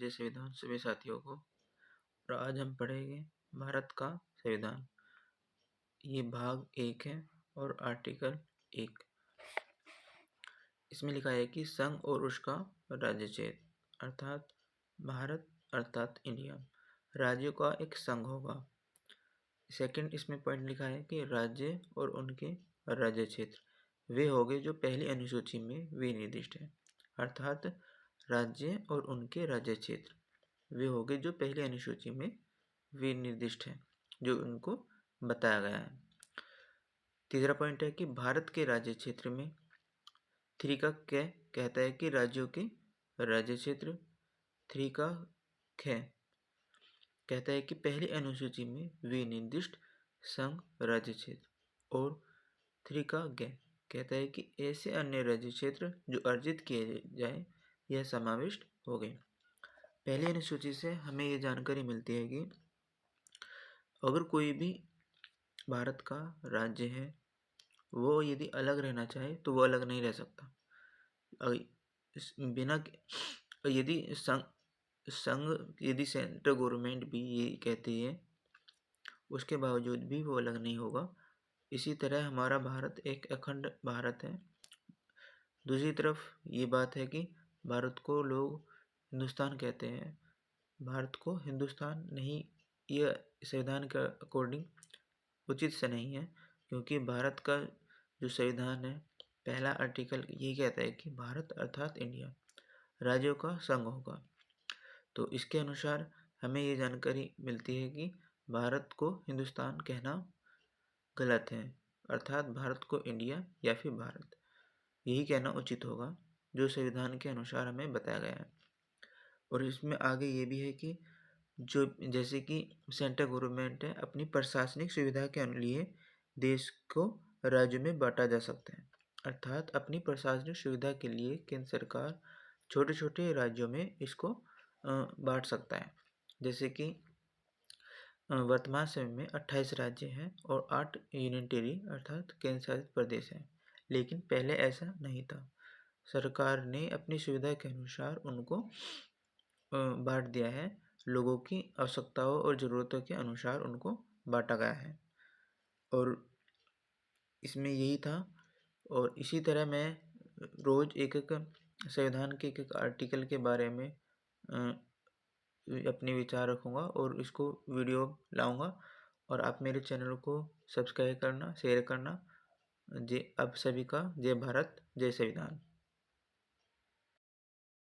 जय संविधान सभी साथियों को। और आज हम पढ़ेंगे भारत का संविधान। ये भाग 1 है और आर्टिकल 1। इसमें लिखा है कि संघ और उसका राज्य क्षेत्र अर्थात भारत अर्थात इंडिया राज्यों का एक संघ होगा। सेकंड इसमें पॉइंट लिखा है कि राज्य और उनके राज्य क्षेत्र वे होंगे जो पहली अनुसूची में विनिर्दिष्ट है। अर्थात राज्य और उनके राज्य क्षेत्र वे होंगे जो पहली अनुसूची में विनिर्दिष्ट है, जो उनको बताया गया है। तीसरा पॉइंट है कि भारत के राज्य क्षेत्र में 3 का क कहता है कि राज्यों के राज्य क्षेत्र। 3 का ख कहता है कि पहली अनुसूची में विनिर्दिष्ट संघ राज्य क्षेत्र। और 3 का ग कहता है कि ऐसे अन्य राज्य क्षेत्र जो अर्जित किए जाए यह समाविष्ट हो गए। पहली अनुसूची से हमें ये जानकारी मिलती है कि अगर कोई भी भारत का राज्य है वो यदि अलग रहना चाहे तो वो अलग नहीं रह सकता। बिना यदि संघ यदि सेंट्रल गवर्नमेंट भी ये कहती है उसके बावजूद भी वो अलग नहीं होगा। इसी तरह हमारा भारत एक अखंड भारत है। दूसरी तरफ ये बात है कि भारत को लोग हिंदुस्तान कहते हैं। भारत को हिंदुस्तान नहीं, यह संविधान के अकॉर्डिंग उचित से नहीं है, क्योंकि भारत का जो संविधान है पहला आर्टिकल ये कहता है कि भारत अर्थात इंडिया राज्यों का संघ होगा। तो इसके अनुसार हमें ये जानकारी मिलती है कि भारत को हिंदुस्तान कहना गलत है, अर्थात भारत को इंडिया या फिर भारत यही कहना उचित होगा, जो संविधान के अनुसार हमें बताया गया है। और इसमें आगे ये भी है कि जो जैसे कि सेंट्रल गवर्नमेंट है अपनी प्रशासनिक सुविधा के लिए देश को राज्यों में बांटा जा सकता है। अर्थात अपनी प्रशासनिक सुविधा के लिए केंद्र सरकार छोटे छोटे राज्यों में इसको बांट सकता है। जैसे कि वर्तमान समय में 28 राज्य हैं और 8 यूनियन टेरिटरी अर्थात केंद्र शासित प्रदेश हैं, लेकिन पहले ऐसा नहीं था। सरकार ने अपनी सुविधा के अनुसार उनको बांट दिया है। लोगों की आवश्यकताओं और ज़रूरतों के अनुसार उनको बांटा गया है। और इसमें यही था। और इसी तरह मैं रोज़ एक एक संविधान के एक आर्टिकल के बारे में अपने विचार रखूँगा और इसको वीडियो लाऊँगा। और आप मेरे चैनल को सब्सक्राइब करना, शेयर करना। जय अब सभी का जय भारत जय संविधान।